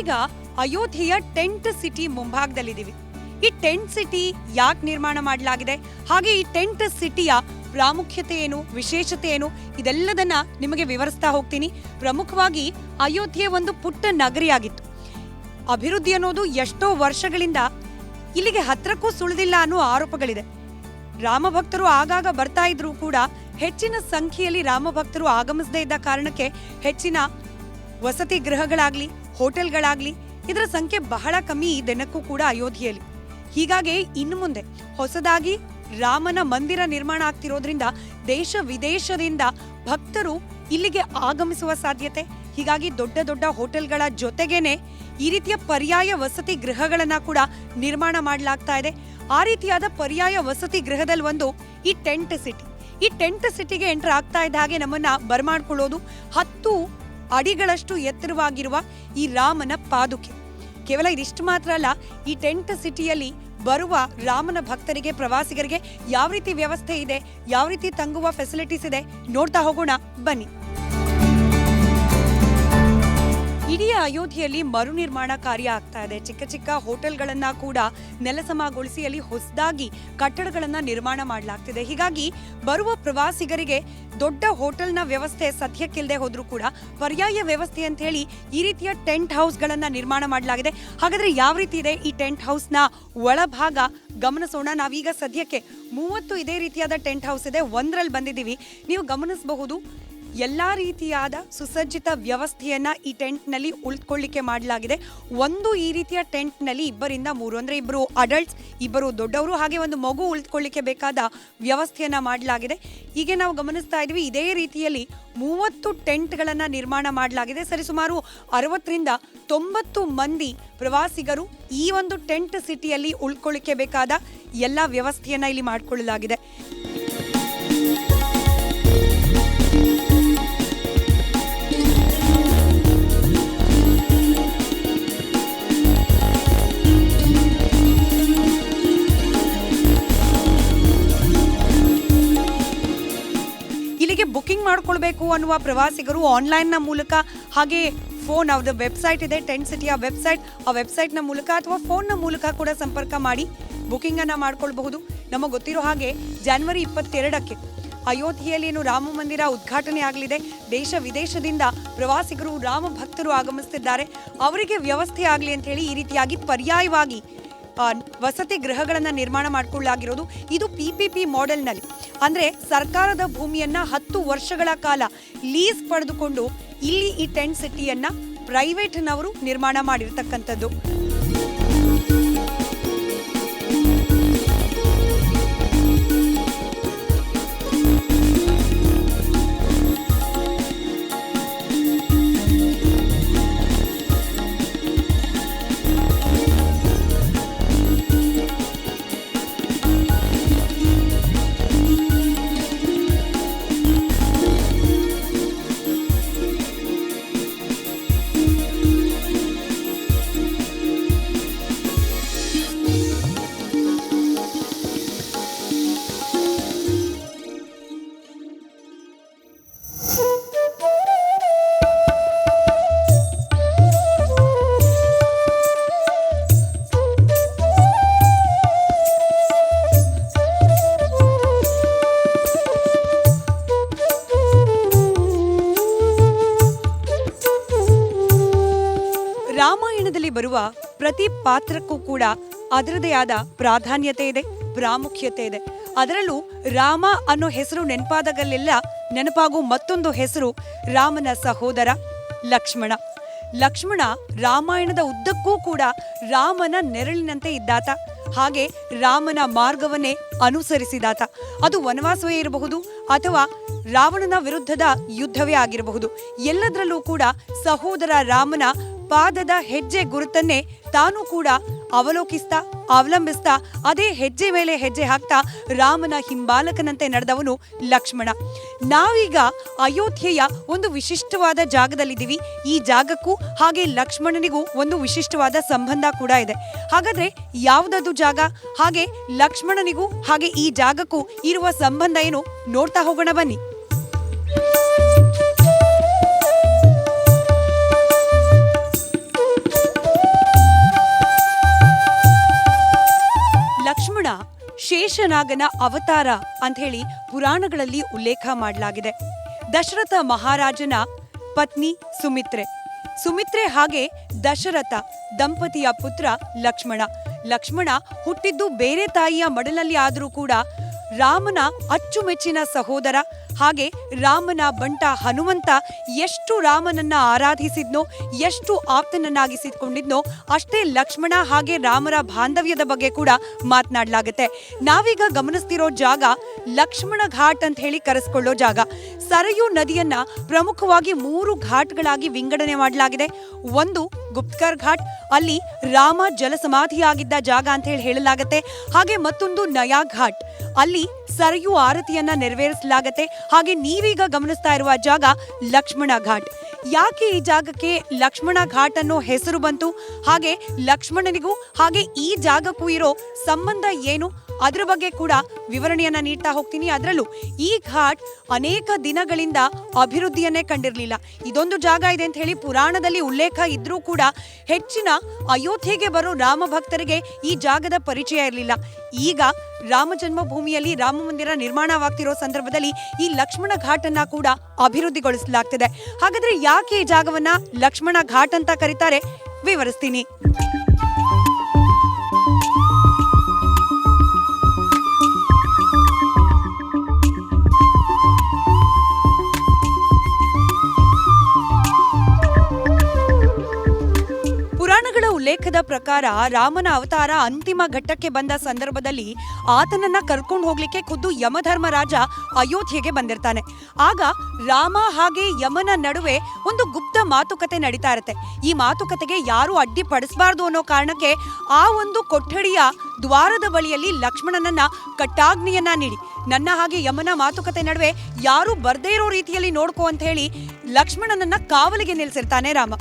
ನಾವೀಗ ಅಯೋಧ್ಯೆಯ tent city ಮುಂಭಾಗದಲ್ಲಿದ್ದೀವಿ. ಈ ಟೆಂಟ್ ಸಿಟಿ ಯಾಕೆ ನಿರ್ಮಾಣ ಮಾಡಲಾಗಿದೆ, ಹಾಗೆ ಈ ಟೆಂಟ್ ಸಿಟಿಯ ಪ್ರಾಮುಖ್ಯತೆ ಏನು, ವಿಶೇಷತೆ ಏನು, ಇದೆಲ್ಲದನ್ನ ನಿಮಗೆ ವಿವರಿಸ್ತಾ ಹೋಗ್ತೀನಿ. ಪ್ರಮುಖವಾಗಿ ಅಯೋಧ್ಯೆ ಒಂದು ಪುಟ್ಟ ನಗರಿಯಾಗಿತ್ತು. ಅಭಿವೃದ್ಧಿ ಅನ್ನೋದು ಎಷ್ಟೋ ವರ್ಷಗಳಿಂದ ಇಲ್ಲಿಗೆ ಹತ್ರಕ್ಕೂ ಸುಳಿದಿಲ್ಲ ಅನ್ನೋ ಆರೋಪಗಳಿದೆ. ರಾಮಭಕ್ತರು ಆಗಾಗ ಬರ್ತಾ ಇದ್ರು ಕೂಡ ಹೆಚ್ಚಿನ ಸಂಖ್ಯೆಯಲ್ಲಿ ರಾಮಭಕ್ತರು ಆಗಮಿಸದೇ ಇದ್ದ ಕಾರಣಕ್ಕೆ ಹೆಚ್ಚಿನ ವಸತಿ ಗೃಹಗಳಾಗ್ಲಿ, ಹೋಟೆಲ್ಗಳಾಗ್ಲಿ ಇದರ ಸಂಖ್ಯೆ ಬಹಳ ಕಮ್ಮಿ ಈ ದಿನಕ್ಕೂ ಕೂಡ ಅಯೋಧ್ಯೆಯಲ್ಲಿ. ಹೀಗಾಗಿ ಇನ್ನು ಮುಂದೆ ಹೊಸದಾಗಿ ರಾಮನ ಮಂದಿರ ನಿರ್ಮಾಣ ಆಗ್ತಿರೋದ್ರಿಂದ ದೇಶ ವಿದೇಶದಿಂದ ಭಕ್ತರು ಇಲ್ಲಿಗೆ ಆಗಮಿಸುವ ಸಾಧ್ಯತೆ. ಹೀಗಾಗಿ ದೊಡ್ಡ ದೊಡ್ಡ ಹೋಟೆಲ್ಗಳ ಜೊತೆಗೇನೆ ಈ ರೀತಿಯ ಪರ್ಯಾಯ ವಸತಿ ಗೃಹಗಳನ್ನ ಕೂಡ ನಿರ್ಮಾಣ ಮಾಡಲಾಗ್ತಾ ಇದೆ. ಆ ರೀತಿಯಾದ ಪರ್ಯಾಯ ವಸತಿ ಗೃಹದಲ್ಲಿ ಒಂದು ಈ ಟೆಂಟ್ ಸಿಟಿ. ಈ ಟೆಂಟ್ ಸಿಟಿಗೆ ಎಂಟರ್ ಆಗ್ತಾ ಇದ್ದ ಹಾಗೆ ನಮ್ಮನ್ನ ಬರ್ಮಾಡ್ಕೊಳ್ಳೋದು 10 ಅಡಿಗಳಷ್ಟು ಎತ್ತರವಾಗಿರುವ ಈ ರಾಮನ ಪಾದುಕೆ. ಕೇವಲ ಇದಿಷ್ಟು ಮಾತ್ರ ಅಲ್ಲ, ಈ ಟೆಂಟ್ ಸಿಟಿಯಲ್ಲಿ ಬರುವ ರಾಮನ ಭಕ್ತರಿಗೆ, ಪ್ರವಾಸಿಗರಿಗೆ ಯಾವ ರೀತಿ ವ್ಯವಸ್ಥೆ ಇದೆ, ಯಾವ ರೀತಿ ತಂಗುವ ಫೆಸಿಲಿಟೀಸ್ ಇದೆ ನೋಡ್ತಾ ಹೋಗೋಣ ಬನ್ನಿ. ಇಡೀ ಅಯೋಧ್ಯೆಯಲ್ಲಿ ಮರು ನಿರ್ಮಾಣ ಕಾರ್ಯ ಆಗ್ತಾ ಇದೆ. ಚಿಕ್ಕ ಚಿಕ್ಕ ಹೋಟೆಲ್ಗಳನ್ನ ಕೂಡ ನೆಲಸಮಗೊಳಿಸಿ ಅಲ್ಲಿ ಹೊಸದಾಗಿ ಕಟ್ಟಡಗಳನ್ನ ನಿರ್ಮಾಣ ಮಾಡಲಾಗ್ತಿದೆ. ಹೀಗಾಗಿ ಬರುವ ಪ್ರವಾಸಿಗರಿಗೆ ದೊಡ್ಡ ಹೋಟೆಲ್ನ ವ್ಯವಸ್ಥೆ ಸದ್ಯಕ್ಕಿಲ್ಲದೆ ಹೋದ್ರೂ ಕೂಡ ಪರ್ಯಾಯ ವ್ಯವಸ್ಥೆ ಅಂತ ಹೇಳಿ ಈ ರೀತಿಯ ಟೆಂಟ್ ಹೌಸ್ಗಳನ್ನ ನಿರ್ಮಾಣ ಮಾಡಲಾಗಿದೆ. ಹಾಗಾದ್ರೆ ಯಾವ ರೀತಿ ಇದೆ ಈ ಟೆಂಟ್ ಹೌಸ್ನ ಒಳಭಾಗ ಗಮನಿಸೋಣ. ನಾವೀಗ ಸದ್ಯಕ್ಕೆ 30 ಇದೇ ರೀತಿಯಾದ ಟೆಂಟ್ ಹೌಸ್ ಇದೆ. ಒಂದರಲ್ಲಿ ಬಂದಿದ್ದೀವಿ. ನೀವು ಗಮನಿಸಬಹುದು, ಎಲ್ಲಾ ರೀತಿಯಾದ ಸುಸಜ್ಜಿತ ವ್ಯವಸ್ಥೆಯನ್ನ ಈ ಟೆಂಟ್ ನಲ್ಲಿ ಉಳಿದುಕೊಳ್ಳಿಕ್ಕೆ ಮಾಡಲಾಗಿದೆ. ಒಂದು ಈ ರೀತಿಯ ಟೆಂಟ್ ನಲ್ಲಿ 2ರಿಂದ 3 ಅಂದ್ರೆ 2 ಅಡಲ್ಟ್ಸ್, 2 ದೊಡ್ಡವರು, ಹಾಗೆ ಒಂದು ಮಗು ಉಳಿದುಕೊಳ್ಳಿಕ್ಕೆ ಬೇಕಾದ ವ್ಯವಸ್ಥೆಯನ್ನ ಮಾಡಲಾಗಿದೆ. ಹೀಗೆ ನಾವು ಗಮನಿಸ್ತಾ ಇದ್ವಿ, ಇದೇ ರೀತಿಯಲ್ಲಿ 30 ಟೆಂಟ್ಗಳನ್ನ ನಿರ್ಮಾಣ ಮಾಡಲಾಗಿದೆ. ಸರಿಸುಮಾರು 60ರಿಂದ 90 ಮಂದಿ ಪ್ರವಾಸಿಗರು ಈ ಒಂದು ಟೆಂಟ್ ಸಿಟಿಯಲ್ಲಿ ಉಳಿದುಕೊಳ್ಳಿಕ್ಕೆ ಬೇಕಾದ ಎಲ್ಲಾ ವ್ಯವಸ್ಥೆಯನ್ನ ಇಲ್ಲಿ ಮಾಡಿಕೊಳ್ಳಲಾಗಿದೆ. ಇಲ್ಲಿಗೆ ಬುಕಿಂಗ್ ಮಾಡ್ಕೊಳ್ಬೇಕು ಅನ್ನುವ ಪ್ರವಾಸಿಗರು ಆನ್ಲೈನ್ನ ಮೂಲಕ, ಹಾಗೆ ಫೋನ್, ಅವ್ರದ್ದು ವೆಬ್ಸೈಟ್ ಇದೆ, ಟೆಂಟ್ ಸಿಟಿಯ ವೆಬ್ಸೈಟ್, ಆ ವೆಬ್ಸೈಟ್ನ ಮೂಲಕ ಅಥವಾ ಫೋನ್ನ ಮೂಲಕ ಕೂಡ ಸಂಪರ್ಕ ಮಾಡಿ ಬುಕಿಂಗ್ ಅನ್ನ ಮಾಡ್ಕೊಳ್ಬಹುದು. ನಮಗೆ ಗೊತ್ತಿರೋ ಹಾಗೆ ಜನವರಿ 22ಕ್ಕೆ ಅಯೋಧ್ಯೆಯಲ್ಲಿ ಏನು ರಾಮ ಮಂದಿರ ಉದ್ಘಾಟನೆ ಆಗಲಿದೆ. ದೇಶ ವಿದೇಶದಿಂದ ಪ್ರವಾಸಿಗರು, ರಾಮ ಭಕ್ತರು ಆಗಮಿಸ್ತಿದ್ದಾರೆ. ಅವರಿಗೆ ವ್ಯವಸ್ಥೆ ಆಗಲಿ ಅಂತ ಹೇಳಿ ಈ ರೀತಿಯಾಗಿ ಪರ್ಯಾಯವಾಗಿ ವಸತಿ ಗೃಹಗಳನ್ನು ನಿರ್ಮಾಣ ಮಾಡಿಕೊಳ್ಳಲಾಗಿರೋದು. ಇದು PPP ಮಾಡೆಲ್ನಲ್ಲಿ, ಅಂದರೆ ಸರ್ಕಾರದ ಭೂಮಿಯನ್ನ 10 ವರ್ಷಗಳ ಕಾಲ ಲೀಸ್ ಪಡೆದುಕೊಂಡು ಇಲ್ಲಿ ಈ ಟೆಂಟ್ ಸಿಟಿಯನ್ನ ಪ್ರೈವೇಟ್ನವರು ನಿರ್ಮಾಣ ಮಾಡಿರ್ತಕ್ಕಂಥದ್ದು. ರಾಮಾಯಣದಲ್ಲಿ ಬರುವ ಪ್ರತಿ ಪಾತ್ರಕ್ಕೂ ಕೂಡ ಅದರದೇ ಆದ ಪ್ರಾಧಾನ್ಯತೆ ಇದೆ, ಪ್ರಾಮುಖ್ಯತೆ ಇದೆ. ಅದರಲ್ಲೂ ರಾಮ ಅನ್ನೋ ಹೆಸರು ನೆನಪಾದಾಗಲೆಲ್ಲ ನೆನಪಾಗೋ ಮತ್ತೊಂದು ಹೆಸರು ರಾಮನ ಸಹೋದರ ಲಕ್ಷ್ಮಣ. ಲಕ್ಷ್ಮಣ ರಾಮಾಯಣದ ಉದ್ದಕ್ಕೂ ಕೂಡ ರಾಮನ ನೆರಳಿನಂತೆ ಇದ್ದಾತ, ಹಾಗೆ ರಾಮನ ಮಾರ್ಗವನ್ನೇ ಅನುಸರಿಸಿದಾತ. ಅದು ವನವಾಸವೇ ಇರಬಹುದು ಅಥವಾ ರಾವಣನ ವಿರುದ್ಧದ ಯುದ್ಧವೇ ಆಗಿರಬಹುದು. ಎಲ್ಲದರಲ್ಲೂ ಕೂಡ ಸಹೋದರ ರಾಮನ ಪಾದದ ಹೆಜ್ಜೆ ಗುರುತನ್ನೇ ತಾನು ಕೂಡ ಅವಲಂಬಿಸ್ತಾ ಅದೇ ಹೆಜ್ಜೆ ಮೇಲೆ ಹೆಜ್ಜೆ ಹಾಕ್ತಾ ರಾಮನ ಹಿಂಬಾಲಕನಂತೆ ನಡೆದವನು ಲಕ್ಷ್ಮಣ. ನಾವೀಗ ಅಯೋಧ್ಯೆಯ ಒಂದು ವಿಶಿಷ್ಟವಾದ ಜಾಗದಲ್ಲಿದ್ದೀವಿ. ಈ ಜಾಗಕ್ಕೂ ಹಾಗೆ ಲಕ್ಷ್ಮಣನಿಗೂ ಒಂದು ವಿಶಿಷ್ಟವಾದ ಸಂಬಂಧ ಕೂಡ ಇದೆ. ಹಾಗಾದ್ರೆ ಯಾವುದದು ಜಾಗ, ಹಾಗೆ ಲಕ್ಷ್ಮಣನಿಗೂ ಹಾಗೆ ಈ ಜಾಗಕ್ಕೂ ಇರುವ ಸಂಬಂಧ ಏನು ನೋಡ್ತಾ ಹೋಗೋಣ ಬನ್ನಿ. ಲಕ್ಷ್ಮಣ ಶೇಷನಾಗನ ಅವತಾರ ಅಂತ ಹೇಳಿ ಪುರಾಣಗಳಲ್ಲಿ ಉಲ್ಲೇಖ ಮಾಡಲಾಗಿದೆ. ದಶರಥ ಮಹಾರಾಜನ ಪತ್ನಿ ಸುಮಿತ್ರೆ ಹಾಗೆ ದಶರಥ ದಂಪತಿಯ ಪುತ್ರ ಲಕ್ಷ್ಮಣ ಹುಟ್ಟಿದ್ದು ಬೇರೆ ತಾಯಿಯ ಮಡಲಲ್ಲಿ ಆದರೂ ಕೂಡ ರಾಮನ ಅಚ್ಚುಮೆಚ್ಚಿನ ಸಹೋದರ. ಹಾಗೆ ರಾಮನ ಬಂಟ ಹನುಮಂತ ಎಷ್ಟು ರಾಮನನ್ನ ಆರಾಧಿಸಿದ್ನೋ, ಎಷ್ಟು ಆಪ್ತನನ್ನಾಗಿಸಿಕೊಂಡಿದ್ನೋ, ಅಷ್ಟೇ ಲಕ್ಷ್ಮಣ ಹಾಗೆ ರಾಮರ ಬಾಂಧವ್ಯದ ಬಗ್ಗೆ ಕೂಡ ಮಾತನಾಡಲಾಗುತ್ತೆ. ನಾವೀಗ ಗಮನಿಸ್ತಿರೋ ಜಾಗ ಲಕ್ಷ್ಮಣ ಘಾಟ್ ಅಂತ ಹೇಳಿ ಕರೆಸ್ಕೊಳ್ಳೋ ಜಾಗ. ಸರಯೂ ನದಿಯನ್ನ ಪ್ರಮುಖವಾಗಿ 3 ಘಾಟ್ಗಳಾಗಿ ವಿಂಗಡಣೆ ಮಾಡಲಾಗಿದೆ. ಒಂದು ಗುಪ್ತಕರ್ ಘಾಟ್, ಅಲ್ಲಿ ರಾಮ ಜಲಸಮಾಧಿಯಾಗಿದ್ದ ಜಾಗ ಅಂತ ಹೇಳಲಾಗತ್ತೆ. ಹಾಗೆ ಮತ್ತೊಂದು ನಯಾ ಘಾಟ್, ಅಲ್ಲಿ ಸರಯೂ ಆರತಿಯನ್ನ ನೆರವೇರಿಸಲಾಗತ್ತೆ. ಹಾಗೆ ನೀವೀಗ ಗಮನಿಸ್ತಾ ಇರುವ ಜಾಗ ಲಕ್ಷ್ಮಣ ಘಾಟ್. ಯಾಕೆ ಈ ಜಾಗಕ್ಕೆ ಲಕ್ಷ್ಮಣ ಘಾಟ್ ಅನ್ನೋ ಹೆಸರು ಬಂತು, ಹಾಗೆ ಲಕ್ಷ್ಮಣನಿಗೂ ಹಾಗೆ ಈ ಜಾಗಕ್ಕೂ ಇರೋ ಸಂಬಂಧ ಏನು, ಅದ್ರ ಬಗ್ಗೆ ಕೂಡ ವಿವರಣೆಯನ್ನ ನೀಡ್ತಾ ಹೋಗ್ತೀನಿ. ಅದರಲ್ಲೂ ಈ ಘಾಟ್ ಅನೇಕ ದಿನಗಳಿಂದ ಅಭಿವೃದ್ಧಿಯನ್ನೇ ಕಂಡಿರಲಿಲ್ಲ. ಇದೊಂದು ಜಾಗ ಇದೆ ಅಂತ ಹೇಳಿ ಪುರಾಣದಲ್ಲಿ ಉಲ್ಲೇಖ ಇದ್ರೂ ಕೂಡ ಹೆಚ್ಚಿನ ಅಯೋಧ್ಯೆಗೆ ಬರೋ ರಾಮ ಭಕ್ತರಿಗೆ ಈ ಜಾಗದ ಪರಿಚಯ ಇರಲಿಲ್ಲ. ಈಗ ರಾಮ ಜನ್ಮಭೂಮಿಯಲ್ಲಿ ರಾಮ ಮಂದಿರ ನಿರ್ಮಾಣವಾಗ್ತಿರೋ ಸಂದರ್ಭದಲ್ಲಿ ಈ ಲಕ್ಷ್ಮಣ ಘಾಟ್ ಅನ್ನ ಕೂಡ ಅಭಿವೃದ್ಧಿಗೊಳಿಸಲಾಗ್ತಿದೆ. ಹಾಗಾದ್ರೆ ಯಾಕೆ ಈ ಜಾಗವನ್ನ ಲಕ್ಷ್ಮಣ ಘಾಟ್ ಅಂತ ಕರೀತಾರೆ, ವಿವರಿಸ್ತೀನಿ. ಪುರಾಣಗಳ ಉಲ್ಲೇಖದ ಪ್ರಕಾರ ರಾಮನ ಅವತಾರ ಅಂತಿಮ ಘಟ್ಟಕ್ಕೆ ಬಂದ ಸಂದರ್ಭದಲ್ಲಿ ಆತನನ್ನ ಕರ್ಕೊಂಡು ಹೋಗ್ಲಿಕ್ಕೆ ಖುದ್ದು ಯಮಧರ್ಮರಾಜ ಅಯೋಧ್ಯೆಗೆ ಬಂದಿರ್ತಾನೆ. ಆಗ ರಾಮ ಹಾಗೆ ಯಮನ ನಡುವೆ ಒಂದು ಗುಪ್ತ ಮಾತುಕತೆ ನಡೀತಾ ಇರುತ್ತೆ. ಈ ಮಾತುಕತೆಗೆ ಯಾರು ಅಡ್ಡಿಪಡಿಸಬಾರ್ದು ಅನ್ನೋ ಕಾರಣಕ್ಕೆ ಆ ಒಂದು ಕೊಠಡಿಯ ದ್ವಾರದ ಬಳಿಯಲ್ಲಿ ಲಕ್ಷ್ಮಣನನ್ನ ಕಟ್ಟಾಗ್ನಿಯನ್ನ ನೀಡಿ, ನನ್ನ ಹಾಗೆ ಯಮನ ಮಾತುಕತೆ ನಡುವೆ ಯಾರು ಬರ್ದೇ ಇರೋ ರೀತಿಯಲ್ಲಿ ನೋಡ್ಕೋ ಅಂತ ಹೇಳಿ ಲಕ್ಷ್ಮಣನನ್ನ ಕಾವಲಿಗೆ ನಿಲ್ಸಿರ್ತಾನೆ ರಾಮ.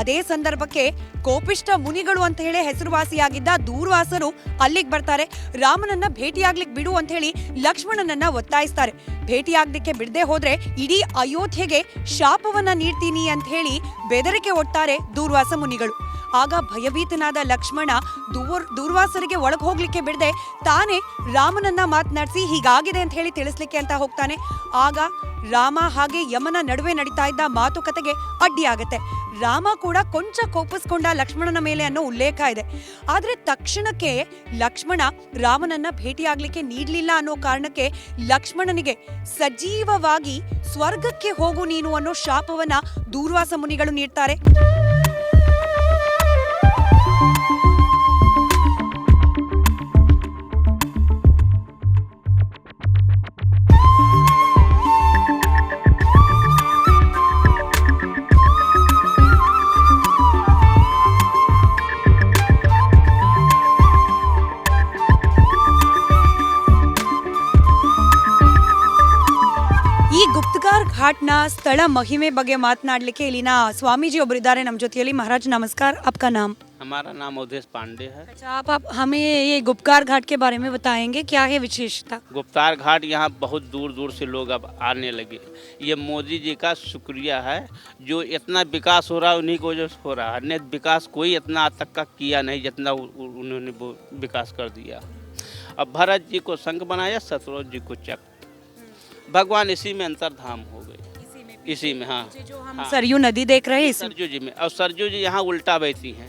ಅದೇ ಸಂದರ್ಭಕ್ಕೆ ಕೋಪಿಷ್ಟ ಮುನಿಗಳು ಅಂತ ಹೇಳಿ ಹೆಸರುವಾಸಿಯಾಗಿದ್ದ ದೂರ್ವಾಸರು ಅಲ್ಲಿಗೆ ಬರ್ತಾರೆ. ರಾಮನನ್ನ ಭೇಟಿಯಾಗ್ಲಿಕ್ಕೆ ಬಿಡು ಅಂತ ಹೇಳಿ ಲಕ್ಷ್ಮಣನನ್ನ ಒತ್ತಾಯಿಸ್ತಾರೆ. ಭೇಟಿಯಾಗ್ಲಿಕ್ಕೆ ಬಿಡದೆ ಹೋದ್ರೆ ಇಡೀ ಅಯೋಧ್ಯೆಗೆ ಶಾಪವನ್ನ ನೀಡ್ತೀನಿ ಅಂತ ಹೇಳಿ ಬೆದರಿಕೆ ಒಡ್ತಾರೆ ದೂರ್ವಾಸ ಮುನಿಗಳು. ಆಗ ಭಯಭೀತನಾದ ಲಕ್ಷ್ಮಣ ದೂರ್ವಾಸರಿಗೆ ಒಳಗೆ ಹೋಗ್ಲಿಕ್ಕೆ ಬಿಡದೆ ತಾನೇ ರಾಮನನ್ನ ಮಾತನಾಡಿಸಿ ಹೀಗಾಗಿದೆ ಅಂತ ಹೇಳಿ ತಿಳಿಸ್ಲಿಕ್ಕೆ ಅಂತ ಹೋಗ್ತಾನೆ. ಆಗ ರಾಮ ಹಾಗೆ ಯಮನ ನಡುವೆ ನಡೀತಾ ಇದ್ದ ಮಾತುಕತೆಗೆ ಅಡ್ಡಿಯಾಗತ್ತೆ. ರಾಮ ಕೂಡ ಕೊಂಚ ಕೋಪಿಸ್ಕೊಂಡ ಲಕ್ಷ್ಮಣನ ಮೇಲೆ ಅನ್ನೋ ಉಲ್ಲೇಖ ಇದೆ. ಆದ್ರೆ ತಕ್ಷಣಕ್ಕೆ ಲಕ್ಷ್ಮಣ ರಾಮನನ್ನ ಭೇಟಿಯಾಗ್ಲಿಕ್ಕೆ ನೀಡ್ಲಿಲ್ಲ ಅನ್ನೋ ಕಾರಣಕ್ಕೆ ಲಕ್ಷ್ಮಣನಿಗೆ ಸಜೀವವಾಗಿ ಸ್ವರ್ಗಕ್ಕೆ ಹೋಗು ನೀನು ಅನ್ನೋ ಶಾಪವನ್ನ ದೂರ್ವಾಸ ಮುನಿಗಳು ನೀಡ್ತಾರೆ. ಈ ಗುಪ್ತಕಾರ್ ಘಾಟ್ನ ಸ್ಥಳ ಮಹಿಮೆ ಬಗ್ಗೆ ಮಾತನಾಡಲಿಕ್ಕೆ ಇಲ್ಲಿನ स्वामीजी ಒಬ್ಬರಿದ್ದಾರೆ ನಮ್ಮ ಜೊತೆಯಲ್ಲಿ. महाराज नमस्कार, आपका नाम? हमारा नाम अवधेश पांडे है। अच्छा, आप हमें ये गुप्तकार घाट के बारे में बताएंगे, क्या है विशेषता? गुप्तार घाट यहाँ बहुत दूर दूर से लोग अब आने लगे। ये मोदी जी का शुक्रिया है, जो इतना विकास हो रहा है उन्हीं को जो हो रहा है। अन्य विकास कोई इतना आज तक का किया नहीं जितना उन्होंने वो विकास कर दिया। अब भरत जी को शंख बनाया, शत्रुघ्न जी को चक्र। भगवान इसी में अंतर्धाम हो गए, इसी में। हाँ, जो हम सरयू नदी देख रहे हैं सरजू जी में। और सरजू जी यहाँ उल्टा बहती हैं,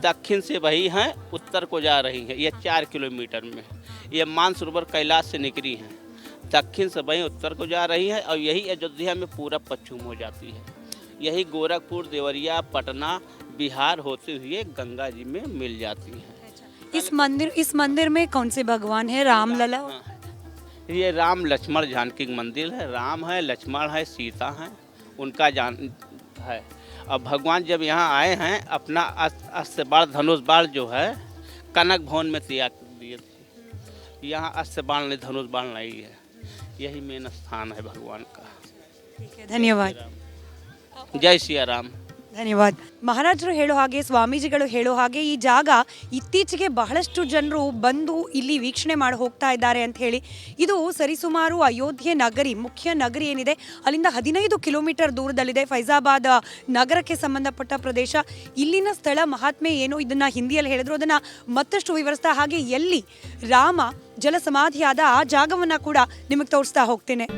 दक्षिण से बही हैं, उत्तर को जा रही हैं। ये 4 किलोमीटर में ये मानसरोवर कैलाश से निकली हैं, दक्षिण से बही उत्तर को जा रही है। और यही अयोध्या में पूरब पश्चिम हो जाती है। यही गोरखपुर, देवरिया, पटना, बिहार होते हुए गंगा जी में मिल जाती है। इस मंदिर में कौन से भगवान है? राम लला? ये राम लक्ष्मण जानकी मंदिर है। राम है, लक्ष्मण है, सीता है, उनका जान है। और भगवान जब यहाँ आए हैं अपना अस्त्र बाण, धनुष बाण जो है कनक भवन में तैयार कर दिए थे। यहाँ अस्त्र बाण नहीं, धनुष बाण नहीं है। यही मेन स्थान है भगवान का। ठीक है, धन्यवाद। जय सिया राम। ಧನ್ಯವಾದ. ಮಹಾರಾಜರು ಹೇಳೋ ಹಾಗೆ, ಸ್ವಾಮೀಜಿಗಳು ಹೇಳೋ ಹಾಗೆ, ಈ ಜಾಗ ಇತ್ತೀಚೆಗೆ ಬಹಳಷ್ಟು ಜನರು ಬಂದು ಇಲ್ಲಿ ವೀಕ್ಷಣೆ ಮಾಡಿ ಹೋಗ್ತಾ ಇದ್ದಾರೆ ಅಂತ ಹೇಳಿ. ಇದು ಸರಿಸುಮಾರು ಅಯೋಧ್ಯೆ ನಗರಿ, ಮುಖ್ಯ ನಗರಿ ಏನಿದೆ ಅಲ್ಲಿಂದ 15 ಕಿಲೋಮೀಟರ್ ದೂರದಲ್ಲಿದೆ. ಫೈಜಾಬಾದ್ ನಗರಕ್ಕೆ ಸಂಬಂಧಪಟ್ಟ ಪ್ರದೇಶ. ಇಲ್ಲಿನ ಸ್ಥಳ ಮಹಾತ್ಮೆ ಏನು, ಇದನ್ನ ಹಿಂದಿಯಲ್ಲಿ ಹೇಳಿದ್ರು, ಅದನ್ನ ಮತ್ತಷ್ಟು ವಿವರಿಸ್ತಾ, ಹಾಗೆ ಎಲ್ಲಿ ರಾಮ ಜಲ ಸಮಾಧಿಯಾದ ಆ ಜಾಗವನ್ನ ಕೂಡ ನಿಮಗೆ ತೋರಿಸ್ತಾ ಹೋಗ್ತೇನೆ.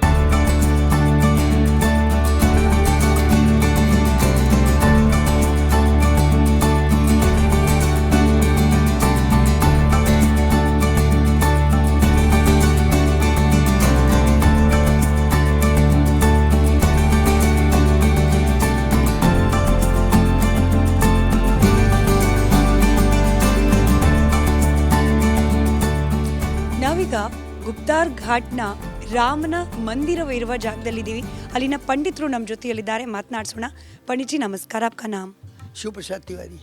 ನಾವೀಗ ಗುಪ್ತಾರ್ ಘಾಟ್ನ ರಾಮನ ಮಂದಿರವಿರುವ ಜಾಗದಲ್ಲಿದ್ದೀವಿ. ಅಲ್ಲಿನ ಪಂಡಿತರು ನಮ್ಮ ಜೊತೆಯಲ್ಲಿದ್ದಾರೆ, ಮಾತನಾಡಿಸೋಣ. पंडित जी नमस्कार, आपका नाम? शिव प्रसाद तिवारी।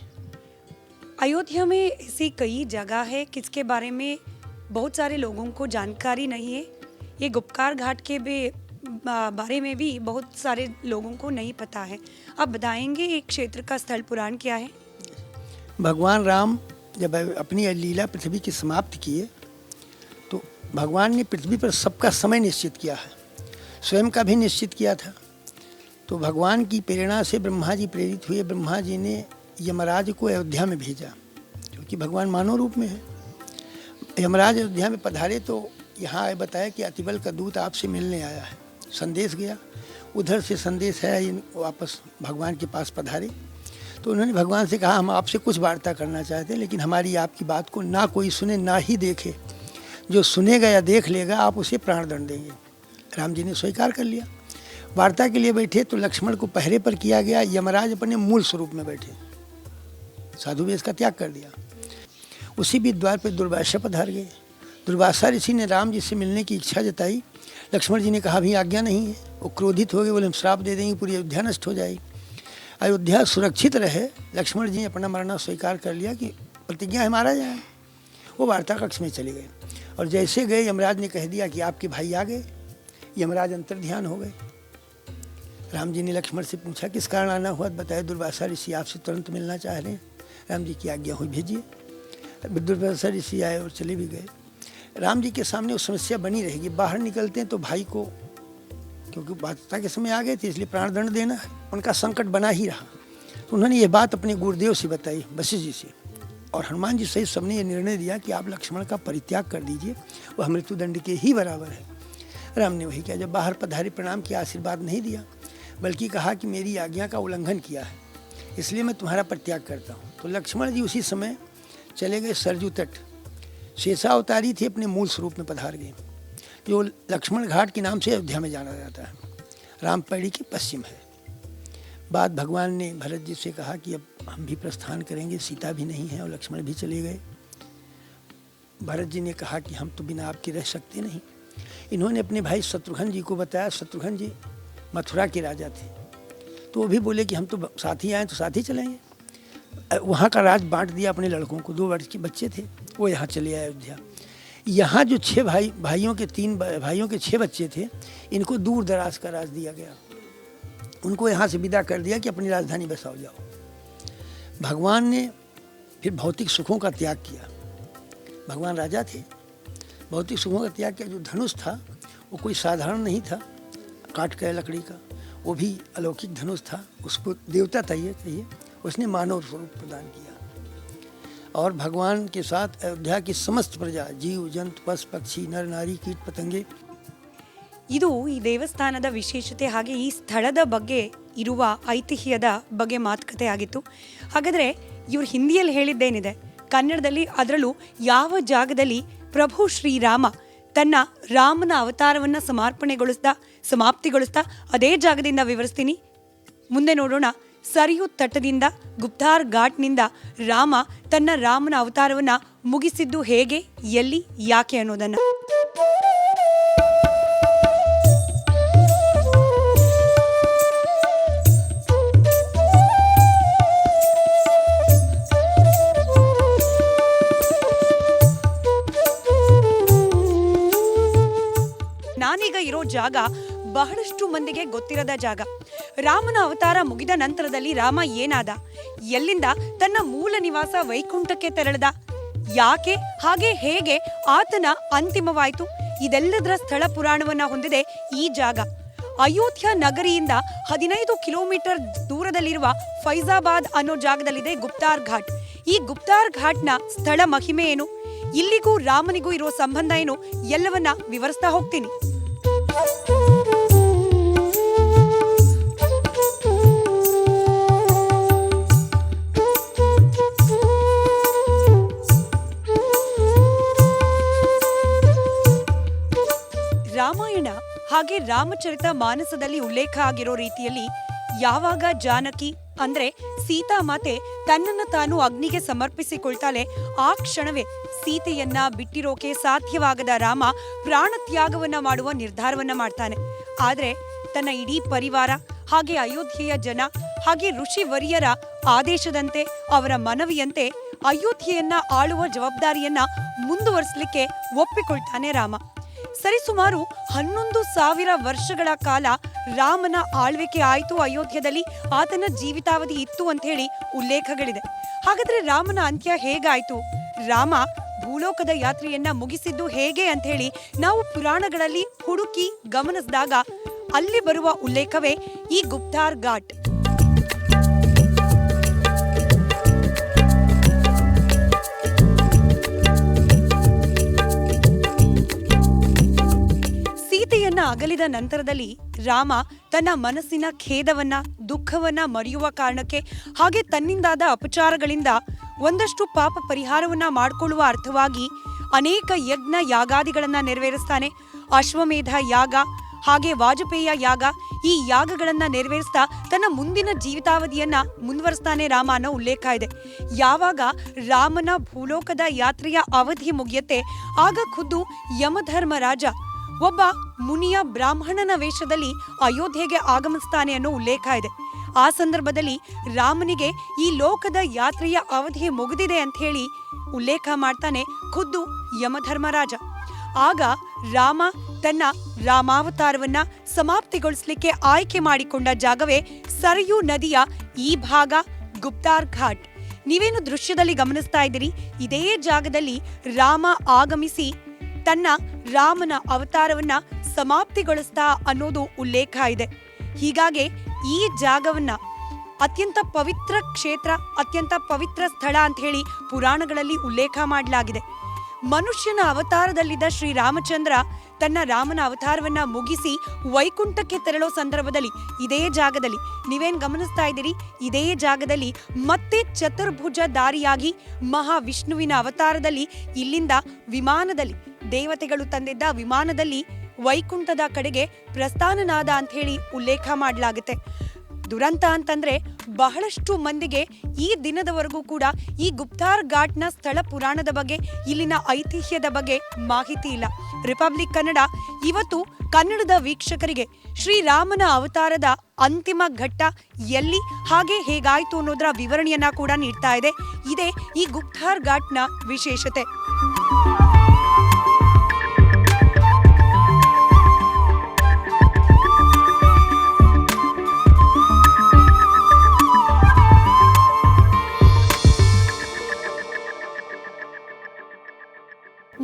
अयोध्या में ऐसी कई जगह है किसके बारे में बहुत सारे लोगों को जानकारी नहीं है. ये गुप्कार घाट के भी बारे में भी बहुत सारे लोगों को नहीं पता है. आप बताएंगे एक क्षेत्र का स्थल पुराण क्या है? भगवान राम जब अपनी लीला पृथ्वी की समाप्त किए तो भगवान ने पृथ्वी पर सबका समय निश्चित किया है, स्वयं का भी निश्चित किया था. तो भगवान की प्रेरणा से ब्रह्मा जी प्रेरित हुए. ब्रह्मा जी ने यमराज को अयोध्या में भेजा, क्योंकि भगवान मानव रूप में है. यमराज अयोध्या में पधारे तो यहाँ बताया कि अतिबल का दूत आपसे मिलने आया है. संदेश गया, उधर से संदेश है, वापस भगवान के पास पधारे. तो उन्होंने भगवान से कहा, हम आपसे कुछ वार्ता करना चाहते हैं, लेकिन हमारी आपकी बात को ना कोई सुने ना ही देखे. जो सुनेगा या देख लेगा आप उसे प्राणदंड देंगे. राम जी ने स्वीकार कर लिया. वार्ता के लिए बैठे तो लक्ष्मण को पहरे पर किया गया. यमराज अपने मूल स्वरूप में बैठे, साधु वेश का त्याग कर दिया. उसी भी द्वार पर दुर्वासा पधार गए. दुर्वासा ऋषि ने राम जी से मिलने की इच्छा जताई. लक्ष्मण जी ने कहा, अभी आज्ञा नहीं है. वो क्रोधित हो गए, बोले हम श्राप दे देंगे, पूरी अयोध्या नष्ट हो जाएगी. अयोध्या सुरक्षित रहे. लक्ष्मण जी ने अपना मरना स्वीकार कर लिया कि प्रतिज्ञा है, मारा जाए. वो वार्ता कक्ष में चले गए और जैसे गए यमराज ने कह दिया कि आपके भाई आ गए. यमराज अंतर ध्यान हो गए. राम जी ने लक्ष्मण से पूछा किस कारण आना हुआ. बताया दुर्वासा ऋषि आपसे तुरंत मिलना चाह रहे हैं. राम जी की आज्ञा हुई, भेजिए. दुर्वासा ऋषि आए और चले भी गए. राम जी के सामने वो समस्या बनी रहेगी. बाहर निकलते हैं तो भाई को, क्योंकि वार्ता के समय आ गए थे इसलिए प्राणदंड देना है, उनका संकट बना ही रहा. तो उन्होंने ये बात अपने गुरुदेव से बताई, वशिष्ठ जी से, और हनुमान जी सहित सबने ये निर्णय दिया कि आप लक्ष्मण का परित्याग कर दीजिए, वह मृत्युदंड के ही बराबर है. राम ने वही किया. जब बाहर पधारे प्रणाम किया, आशीर्वाद नहीं दिया, बल्कि कहा कि मेरी आज्ञा का उल्लंघन किया है, इसलिए मैं तुम्हारा परित्याग करता हूँ. तो लक्ष्मण जी उसी समय चले गए सरजू तट. शेषावतारी थे, अपने मूल स्वरूप में पधार गए, जो लक्ष्मण घाट के नाम से अयोध्या में जाना जाता है. रामपैड़ी के पश्चिम है. बाद भगवान ने भरत जी से कहा कि अब हम भी प्रस्थान करेंगे, सीता भी नहीं है और लक्ष्मण भी चले गए. भरत जी ने कहा कि हम तो बिना आपके रह सकते नहीं. इन्होंने अपने भाई शत्रुघ्न जी को बताया. शत्रुघ्न जी मथुरा के राजा थे, तो वो भी बोले कि हम तो साथ ही आए तो साथ ही चलेंगे. वहाँ का राज बांट दिया अपने लड़कों को. 2 वर्ष के बच्चे थे, वो यहाँ चले आए अयोध्या. यहाँ जो 6 भाइयों के 6 बच्चे थे, इनको दूर दराज का राज दिया गया. उनको यहाँ से विदा कर दिया कि अपनी राजधानी बसाओ जाओ. भगवान ने फिर भौतिक सुखों का त्याग किया. भगवान राजा थे, भौतिक सुखों का त्याग किया. जो धनुष था वो कोई साधारण नहीं था, काट का लकड़ी का, वो भी अलौकिक धनुष था. उसको देवता चाहिए, उसने मानव स्वरूप प्रदान किया. और भगवान के साथ अयोध्या की समस्त प्रजा, जीव जंतु पशु पक्षी नर नारी कीट पतंगे. ಇದು ಈ ದೇವಸ್ಥಾನದ ವಿಶೇಷತೆ, ಹಾಗೆ ಈ ಸ್ಥಳದ ಬಗ್ಗೆ ಇರುವ ಐತಿಹ್ಯದ ಬಗ್ಗೆ ಮಾತುಕತೆ ಆಗಿತ್ತು. ಹಾಗಾದರೆ ಇವರು ಹಿಂದಿಯಲ್ಲಿ ಹೇಳಿದ್ದೇನಿದೆ, ಕನ್ನಡದಲ್ಲಿ, ಅದರಲ್ಲೂ ಯಾವ ಜಾಗದಲ್ಲಿ ಪ್ರಭು ಶ್ರೀರಾಮ ತನ್ನ ರಾಮನ ಅವತಾರವನ್ನು ಸಮಾಪ್ತಿಗೊಳಿಸ್ತಾ ಅದೇ ಜಾಗದಿಂದ ವಿವರಿಸ್ತೀನಿ. ಮುಂದೆ ನೋಡೋಣ. ಸರಿಯು ತಟದಿಂದ ಗುಪ್ತಾರ್ ಘಾಟ್ನಿಂದ ರಾಮ ತನ್ನ ರಾಮನ ಅವತಾರವನ್ನು ಮುಗಿಸಿದ್ದು ಹೇಗೆ, ಎಲ್ಲಿ, ಯಾಕೆ ಅನ್ನೋದನ್ನು. ನಾನೀಗ ಇರೋ ಜಾಗ ಬಹಳಷ್ಟು ಮಂದಿಗೆ ಗೊತ್ತಿರದ ಜಾಗ. ರಾಮನ ಅವತಾರ ಮುಗಿದ ನಂತರದಲ್ಲಿ ರಾಮ ಏನಾದ, ಎಲ್ಲಿಂದ ತನ್ನ ಮೂಲ ನಿವಾಸ ವೈಕುಂಠಕ್ಕೆ ತೆರಳಿದ, ಯಾಕೆ ಹಾಗೆ ಹೇಗೆ ಆತನ ಅಂತಿಮವಾಯಿತು, ಇದೆಲ್ಲದರ ಸ್ಥಳ ಪುರಾಣವನ್ನ ಹೊಂದಿದೆ ಈ ಜಾಗ. ಅಯೋಧ್ಯ ನಗರಿಯಿಂದ 15 ಕಿಲೋಮೀಟರ್ ದೂರದಲ್ಲಿರುವ ಫೈಜಾಬಾದ್ ಅನ್ನೋ ಜಾಗದಲ್ಲಿದೆ ಗುಪ್ತಾರ್ ಘಾಟ್. ಈ ಗುಪ್ತಾರ್ ಘಾಟ್ನ ಸ್ಥಳ ಮಹಿಮೆ ಏನು, ಇಲ್ಲಿಗೂ ರಾಮನಿಗೂ ಇರೋ ಸಂಬಂಧ ಏನು, ಎಲ್ಲವನ್ನ ವಿವರಿಸ್ತಾ ಹೋಗ್ತೀನಿ. ರಾಮಾಯಣ ಹಾಗೆ ರಾಮಚರಿತ ಮಾನಸದಲ್ಲಿ ಉಲ್ಲೇಖ ಆಗಿರೋ ರೀತಿಯಲ್ಲಿ ಯಾವಾಗ ಜಾನಕಿ ಅಂದ್ರೆ ಸೀತಾ ಮಾತೆ ತನ್ನನ್ನು ತಾನು ಅಗ್ನಿಗೆ ಸಮರ್ಪಿಸಿಕೊಳ್ತಾಳೆ, ಆ ಕ್ಷಣವೇ ಸೀತೆಯನ್ನ ಬಿಟ್ಟಿರೋಕೆ ಸಾಧ್ಯವಾಗದ ರಾಮ ಪ್ರಾಣತ್ಯಾಗವನ್ನ ಮಾಡುವ ನಿರ್ಧಾರವನ್ನ ಮಾಡ್ತಾನೆ. ಆದ್ರೆ ತನ್ನ ಇಡೀ ಪರಿವಾರ ಹಾಗೆ ಅಯೋಧ್ಯೆಯ ಜನ ಹಾಗೆ ಋಷಿವರಿಯರ ಆದೇಶದಂತೆ ಅವರ ಮನವಿಯಂತೆ ಅಯೋಧ್ಯೆಯನ್ನ ಆಳುವ ಜವಾಬ್ದಾರಿಯನ್ನ ಮುಂದುವರಿಸಲಿಕ್ಕೆ ಒಪ್ಪಿಕೊಳ್ತಾನೆ ರಾಮ. ಸರಿಸುಮಾರು 11,000 ವರ್ಷಗಳ ಕಾಲ ರಾಮನ ಆಳ್ವಿಕೆ ಆಯಿತು ಅಯೋಧ್ಯದಲ್ಲಿ. ಆತನ ಜೀವಿತಾವಧಿ ಇತ್ತು ಅಂತ ಹೇಳಿ ಉಲ್ಲೇಖಗಳಿದೆ. ಹಾಗಾದ್ರೆ ರಾಮನ ಅಂತ್ಯ ಹೇಗಾಯ್ತು, ರಾಮ ಭೂಲೋಕದ ಯಾತ್ರೆಯನ್ನ ಮುಗಿಸಿದ್ದು ಹೇಗೆ ಅಂತ ಹೇಳಿ ನಾವು ಪುರಾಣಗಳಲ್ಲಿ ಹುಡುಕಿ ಗಮನಿಸಿದಾಗ ಅಲ್ಲಿ ಬರುವ ಉಲ್ಲೇಖವೇ ಈ ಗುಪ್ತಾರ್ ಘಾಟ್. ಸೀತೆಯನ್ನ ಅಗಲಿದ ನಂತರದಲ್ಲಿ ರಾಮ ತನ್ನ ಮನಸ್ಸಿನ ಖೇದವನ್ನ ದುಃಖವನ್ನ ಮರೆಯುವ ಕಾರಣಕ್ಕೆ ಹಾಗೆ ತನ್ನಿಂದಾದ ಅಪಚಾರಗಳಿಂದ ಒಂದಷ್ಟು ಪಾಪ ಪರಿಹಾರವನ್ನ ಮಾಡಿಕೊಳ್ಳುವ ಅರ್ಥವಾಗಿ ಅನೇಕ ಯಜ್ಞ ಯಾಗಾದಿಗಳನ್ನ ನೆರವೇರಿಸ್ತಾನೆ. ಅಶ್ವಮೇಧ ಯಾಗ ಹಾಗೆ ವಾಜಪೇಯ ಯಾಗ, ಈ ಯಾಗಗಳನ್ನ ನೆರವೇರಿಸ್ತಾ ತನ್ನ ಮುಂದಿನ ಜೀವಿತಾವಧಿಯನ್ನ ಮುಂದುವರಿಸ್ತಾನೆ ರಾಮ ಅನ್ನೋ ಉಲ್ಲೇಖ ಇದೆ. ಯಾವಾಗ ರಾಮನ ಭೂಲೋಕದ ಯಾತ್ರೆಯ ಅವಧಿ ಮುಗಿಯತ್ತೆ ಆಗ ಖುದ್ದು ಯಮಧರ್ಮರಾಜ ಒಬ್ಬ ಮುನಿಯ ಬ್ರಾಹ್ಮಣನ ವೇಷದಲ್ಲಿ ಅಯೋಧ್ಯೆಗೆ ಆಗಮಿಸ್ತಾನೆ ಅನ್ನೋ ಉಲ್ಲೇಖ ಇದೆ. ಆ ಸಂದರ್ಭದಲ್ಲಿ ರಾಮನಿಗೆ ಈ ಲೋಕದ ಯಾತ್ರೆಯ ಅವಧಿ ಮುಗಿದಿದೆ ಅಂತ ಹೇಳಿ ಉಲ್ಲೇಖ ಮಾಡ್ತಾನೆ ಖುದ್ದು ಯಮಧರ್ಮರಾಜ. ಆಗ ರಾಮ ತನ್ನ ರಾಮಾವತಾರವನ್ನ ಸಮಾಪ್ತಿಗೊಳಿಸಲಿಕ್ಕೆ ಆಯ್ಕೆ ಮಾಡಿಕೊಂಡ ಜಾಗವೇ ಸರಯೂ ನದಿಯ ಈ ಭಾಗ ಗುಪ್ತಾರ್ ಘಾಟ್. ನೀವೇನು ದೃಶ್ಯದಲ್ಲಿ ಗಮನಿಸ್ತಾ ಇದ್ದೀರಿ, ಇದೇ ಜಾಗದಲ್ಲಿ ರಾಮ ಆಗಮಿಸಿ ತನ್ನ ರಾಮನ ಅವತಾರವನ್ನ ಸಮಾಪ್ತಿಗೊಳಿಸ್ತಾ ಅನ್ನೋದು ಉಲ್ಲೇಖ ಇದೆ. ಹೀಗಾಗಿ ಈ ಜಾಗವನ್ನ ಅತ್ಯಂತ ಪವಿತ್ರ ಕ್ಷೇತ್ರ, ಅತ್ಯಂತ ಪವಿತ್ರ ಸ್ಥಳ ಅಂತ ಹೇಳಿ ಪುರಾಣಗಳಲ್ಲಿ ಉಲ್ಲೇಖ ಮಾಡಲಾಗಿದೆ. ಮನುಷ್ಯನ ಅವತಾರದಲ್ಲಿದ್ದ ಶ್ರೀರಾಮಚಂದ್ರ ತನ್ನ ರಾಮನ ಅವತಾರವನ್ನ ಮುಗಿಸಿ ವೈಕುಂಠಕ್ಕೆ ತೆರಳೋ ಸಂದರ್ಭದಲ್ಲಿ ಇದೇ ಜಾಗದಲ್ಲಿ ನೀವೇನ್ ಗಮನಿಸ್ತಾ ಇದ್ದೀರಿ, ಇದೇ ಜಾಗದಲ್ಲಿ ಮತ್ತೆ ಚತುರ್ಭುಜ ದಾರಿಯಾಗಿ ಮಹಾವಿಷ್ಣುವಿನ ಅವತಾರದಲ್ಲಿ ಇಲ್ಲಿಂದ ವಿಮಾನದಲ್ಲಿ ದೇವತೆಗಳು ತಂದಿದ್ದ ವಿಮಾನದಲ್ಲಿ ವೈಕುಂಠದ ಕಡೆಗೆ ಪ್ರಸ್ಥಾನನಾದ ಅಂತ ಹೇಳಿ ಉಲ್ಲೇಖ ಮಾಡಲಾಗುತ್ತೆ. ದುರಂತ ಅಂತಂದ್ರೆ ಬಹಳಷ್ಟು ಮಂದಿಗೆ ಈ ದಿನದವರೆಗೂ ಕೂಡ ಈ ಗುಪ್ತಾರ್ ಘಾಟ್ನ ಸ್ಥಳ ಪುರಾಣದ ಬಗ್ಗೆ, ಇಲ್ಲಿನ ಐತಿಹ್ಯದ ಬಗ್ಗೆ ಮಾಹಿತಿ ಇಲ್ಲ. ರಿಪಬ್ಲಿಕ್ ಕನ್ನಡ ಇವತ್ತು ಕನ್ನಡದ ವೀಕ್ಷಕರಿಗೆ ಶ್ರೀರಾಮನ ಅವತಾರದ ಅಂತಿಮ ಘಟ್ಟ ಎಲ್ಲಿ ಹಾಗೆ ಹೇಗಾಯ್ತು ಅನ್ನೋದರ ವಿವರಣೆಯನ್ನ ಕೂಡ ನೀಡ್ತಾ ಇದೆ. ಇದೇ ಈ ಗುಪ್ತಾರ್ ಘಾಟ್ನ ವಿಶೇಷತೆ.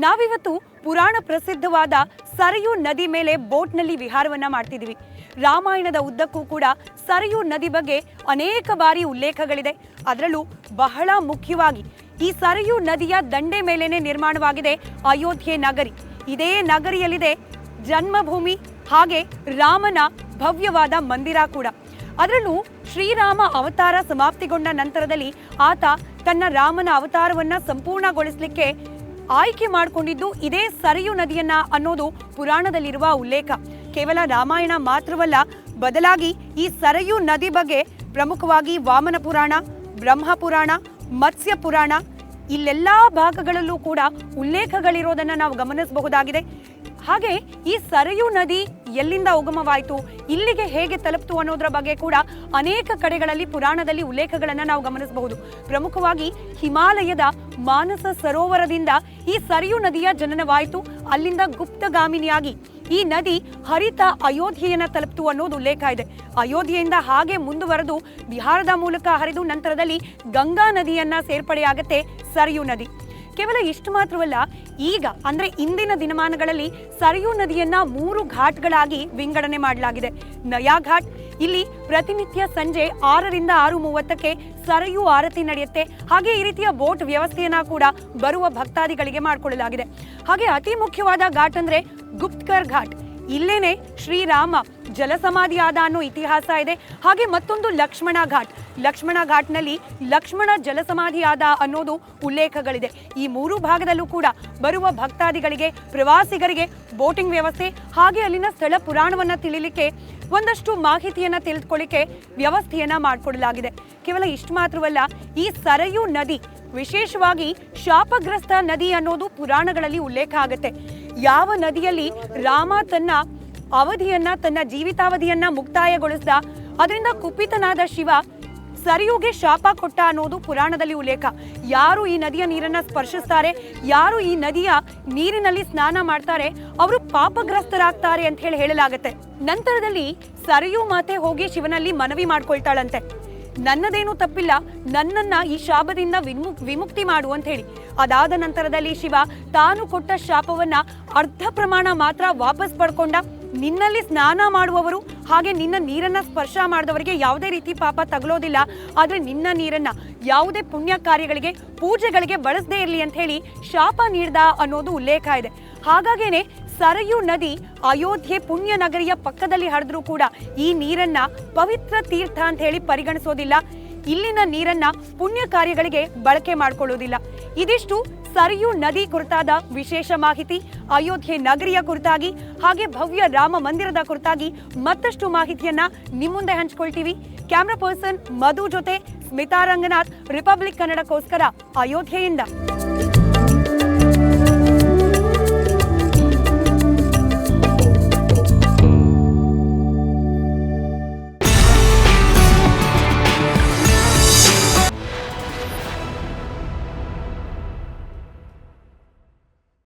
ನಾವಿವತ್ತು ಪುರಾಣ ಪ್ರಸಿದ್ಧವಾದ ಸರಯೂ ನದಿ ಮೇಲೆ ಬೋಟ್ನಲ್ಲಿ ವಿಹಾರವನ್ನ ಮಾಡ್ತಿದ್ವಿ. ರಾಮಾಯಣದ ಉದ್ದಕ್ಕೂ ಕೂಡ ಸರಯೂ ನದಿ ಬಗ್ಗೆ ಅನೇಕ ಬಾರಿ ಉಲ್ಲೇಖಗಳಿದೆ. ಅದರಲ್ಲೂ ಬಹಳ ಮುಖ್ಯವಾಗಿ ಈ ಸರಯೂ ನದಿಯ ದಂಡೆ ಮೇಲೇನೆ ನಿರ್ಮಾಣವಾಗಿದೆ ಅಯೋಧ್ಯೆ ನಗರಿ. ಇದೇ ನಗರಿಯಲ್ಲಿದೆ ಜನ್ಮಭೂಮಿ ಹಾಗೆ ರಾಮನ ಭವ್ಯವಾದ ಮಂದಿರ ಕೂಡ. ಅದರಲ್ಲೂ ಶ್ರೀರಾಮ ಅವತಾರ ಸಮಾಪ್ತಿಗೊಂಡ ನಂತರದಲ್ಲಿ ಆತ ತನ್ನ ರಾಮನ ಅವತಾರವನ್ನ ಸಂಪೂರ್ಣಗೊಳಿಸಲಿಕ್ಕೆ ಆಯ್ಕೆ ಮಾಡಿಕೊಂಡಿದ್ದು ಇದೇ ಸರಯೂ ನದಿಯನ್ನ ಅನ್ನೋದು ಪುರಾಣದಲ್ಲಿರುವ ಉಲ್ಲೇಖ. ಕೇವಲ ರಾಮಾಯಣ ಮಾತ್ರವಲ್ಲ, ಬದಲಾಗಿ ಈ ಸರಯೂ ನದಿ ಬಗ್ಗೆ ಪ್ರಮುಖವಾಗಿ ವಾಮನ ಪುರಾಣ, ಬ್ರಹ್ಮ ಪುರಾಣ, ಮತ್ಸ್ಯ ಪುರಾಣ ಇಲ್ಲೆಲ್ಲಾ ಭಾಗಗಳಲ್ಲೂ ಕೂಡ ಉಲ್ಲೇಖಗಳಿರೋದನ್ನ ನಾವು ಗಮನಿಸಬಹುದಾಗಿದೆ. ಹಾಗೆ ಈ ಸರಯೂ ನದಿ ಎಲ್ಲಿಂದ ಉಗಮವಾಯಿತು, ಇಲ್ಲಿಗೆ ಹೇಗೆ ತಲುಪ್ತು ಅನ್ನೋದ್ರ ಬಗ್ಗೆ ಕೂಡ ಅನೇಕ ಕಡೆಗಳಲ್ಲಿ ಪುರಾಣದಲ್ಲಿ ಉಲ್ಲೇಖಗಳನ್ನ ನಾವು ಗಮನಿಸಬಹುದು. ಪ್ರಮುಖವಾಗಿ ಹಿಮಾಲಯದ ಮಾನಸ ಸರೋವರದಿಂದ ಈ ಸರಯೂ ನದಿಯ ಜನನವಾಯಿತು. ಅಲ್ಲಿಂದ ಗುಪ್ತಗಾಮಿನಿಯಾಗಿ ಈ ನದಿ ಹರಿತ ಅಯೋಧ್ಯೆಯನ್ನ ತಲುಪ್ತು ಅನ್ನೋದು ಉಲ್ಲೇಖ ಇದೆ. ಅಯೋಧ್ಯೆಯಿಂದ ಹಾಗೆ ಮುಂದುವರೆದು ಬಿಹಾರದ ಮೂಲಕ ಹರಿದು ನಂತರದಲ್ಲಿ ಗಂಗಾ ನದಿಯನ್ನ ಸೇರ್ಪಡೆಯಾಗತ್ತೆ ಸರಿಯೂ ನದಿ. ಕೇವಲ ಇಷ್ಟು ಮಾತ್ರವಲ್ಲ, ಈಗ ಅಂದ್ರೆ ಇಂದಿನ ದಿನಮಾನಗಳಲ್ಲಿ ಸರಿಯೂ ನದಿಯನ್ನ 3 ಘಾಟ್ಗಳಾಗಿ ವಿಂಗಡಣೆ ಮಾಡಲಾಗಿದೆ. ನಯಾ ಘಾಟ್, ಇಲ್ಲಿ ಪ್ರತಿನಿತ್ಯ ಸಂಜೆ 6ರಿಂದ 6:30ಕ್ಕೆ ಸರಯೂ ಆರತಿ ನಡೆಯುತ್ತೆ. ಹಾಗೆ ಈ ರೀತಿಯ ಬೋಟ್ ವ್ಯವಸ್ಥೆಯನ್ನ ಕೂಡ ಬರುವ ಭಕ್ತಾದಿಗಳಿಗೆ ಮಾಡಿಕೊಳ್ಳಲಾಗಿದೆ. ಹಾಗೆ ಅತಿ ಮುಖ್ಯವಾದ ಘಾಟ್ ಅಂದ್ರೆ ಗುಪ್ತ್ಕರ್ ಘಾಟ್. ಇಲ್ಲೇನೆ ಶ್ರೀರಾಮ ಜಲಸಮಾಧಿ ಆದ ಅನ್ನೋ ಇತಿಹಾಸ ಇದೆ. ಹಾಗೆ ಮತ್ತೊಂದು ಲಕ್ಷ್ಮಣ ಘಾಟ್. ಲಕ್ಷ್ಮಣ ಘಾಟ್ನಲ್ಲಿ ಲಕ್ಷ್ಮಣ ಜಲಸಮಾಧಿ ಆದ ಅನ್ನೋದು ಉಲ್ಲೇಖಗಳಿದೆ. ಈ 3 ಭಾಗದಲ್ಲೂ ಕೂಡ ಬರುವ ಭಕ್ತಾದಿಗಳಿಗೆ, ಪ್ರವಾಸಿಗರಿಗೆ ಬೋಟಿಂಗ್ ವ್ಯವಸ್ಥೆ ಹಾಗೆ ಅಲ್ಲಿನ ಸ್ಥಳ ಪುರಾಣವನ್ನ ತಿಳಿಲಿಕ್ಕೆ, ಒಂದಷ್ಟು ಮಾಹಿತಿಯನ್ನ ತಿಳಿದುಕೊಳ್ಳಿಕ್ಕೆ ವ್ಯವಸ್ಥೆಯನ್ನ ಮಾಡಿಕೊಡಲಾಗಿದೆ. ಕೇವಲ ಇಷ್ಟು ಮಾತ್ರವಲ್ಲ, ಈ ಸರಯೂ ನದಿ ವಿಶೇಷವಾಗಿ ಶಾಪಗ್ರಸ್ತ ನದಿ ಅನ್ನೋದು ಪುರಾಣಗಳಲ್ಲಿ ಉಲ್ಲೇಖ ಆಗುತ್ತೆ. ಯಾವ ನದಿಯಲ್ಲಿ ರಾಮ ತನ್ನ ಅವಧಿಯನ್ನ, ತನ್ನ ಜೀವಿತಾವಧಿಯನ್ನ ಮುಕ್ತಾಯಗೊಳಿಸಿದ, ಅದರಿಂದ ಕುಪಿತನಾದ ಶಿವ ಸರಿಯುಗೆ ಶಾಪ ಕೊಟ್ಟ ಅನ್ನೋದು ಪುರಾಣದಲ್ಲಿ ಉಲ್ಲೇಖ. ಯಾರು ಈ ನದಿಯ ನೀರನ್ನ ಸ್ಪರ್ಶಿಸ್ತಾರೆ, ಯಾರು ಈ ನದಿಯ ನೀರಿನಲ್ಲಿ ಸ್ನಾನ ಮಾಡ್ತಾರೆ, ಅವರು ಪಾಪಗ್ರಸ್ತರಾಗ್ತಾರೆ ಅಂತ ಹೇಳಲಾಗತ್ತೆ. ನಂತರದಲ್ಲಿ ಸರಿಯು ಮಾತೆ ಹೋಗಿ ಶಿವನಲ್ಲಿ ಮನವಿ ಮಾಡ್ಕೊಳ್ತಾಳಂತೆ, ನನ್ನದೇನೂ ತಪ್ಪಿಲ್ಲ, ನನ್ನನ್ನ ಈ ಶಾಪದಿಂದ ವಿಮುಕ್ತಿ ಮಾಡು ಅಂತ ಹೇಳಿ. ಅದಾದ ನಂತರದಲ್ಲಿ ಶಿವ ತಾನು ಕೊಟ್ಟ ಶಾಪವನ್ನ ಅರ್ಧ ಪ್ರಮಾಣ ಮಾತ್ರ ವಾಪಸ್ ಪಡ್ಕೊಂಡ. ನಿನ್ನಲ್ಲಿ ಸ್ನಾನ ಮಾಡುವವರು ಹಾಗೆ ನಿನ್ನ ನೀರನ್ನ ಸ್ಪರ್ಶ ಮಾಡಿದವರಿಗೆ ಯಾವುದೇ ರೀತಿ ಪಾಪ ತಗಲೋದಿಲ್ಲ, ಆದ್ರೆ ನಿನ್ನ ನೀರನ್ನ ಯಾವುದೇ ಪುಣ್ಯ ಕಾರ್ಯಗಳಿಗೆ, ಪೂಜೆಗಳಿಗೆ ಬಳಸದೇ ಇರಲಿ ಅಂತ ಹೇಳಿ ಶಾಪ ನೀಡ್ದ ಅನ್ನೋದು ಉಲ್ಲೇಖ ಇದೆ. ಹಾಗಾಗೇನೆ ಸರಯೂ ನದಿ ಅಯೋಧ್ಯೆ ಪುಣ್ಯ ನಗರಿಯ ಪಕ್ಕದಲ್ಲಿ ಹರಿದ್ರೂ ಕೂಡ ಈ ನೀರನ್ನ ಪವಿತ್ರ ತೀರ್ಥ ಅಂತ ಹೇಳಿ ಪರಿಗಣಿಸೋದಿಲ್ಲ. ಇಲ್ಲಿನ ನೀರನ್ನ ಪುಣ್ಯ ಕಾರ್ಯಗಳಿಗೆ ಬಳಕೆ ಮಾಡಿಕೊಳ್ಳೋದಿಲ್ಲ. ಇದಿಷ್ಟು ಸರಯೂ ನದಿ ಕುರಿತಾದ ವಿಶೇಷ ಮಾಹಿತಿ. ಅಯೋಧ್ಯೆ ನಗರಿಯ ಕುರಿತಾಗಿ ಹಾಗೆ ಭವ್ಯ ರಾಮ ಮಂದಿರದ ಕುರಿತಾಗಿ ಮತ್ತಷ್ಟು ಮಾಹಿತಿಯನ್ನ ನಿಮ್ಮ ಮುಂದೆ ಹಂಚ್ಕೊಳ್ತೀವಿ. ಕ್ಯಾಮ್ರಾ ಪರ್ಸನ್ ಮಧು ಜೊತೆ ಸ್ಮಿತಾ ರಂಗನಾಥ್, ರಿಪಬ್ಲಿಕ್ ಕನ್ನಡಕ್ಕೋಸ್ಕರ ಅಯೋಧ್ಯೆಯಿಂದ.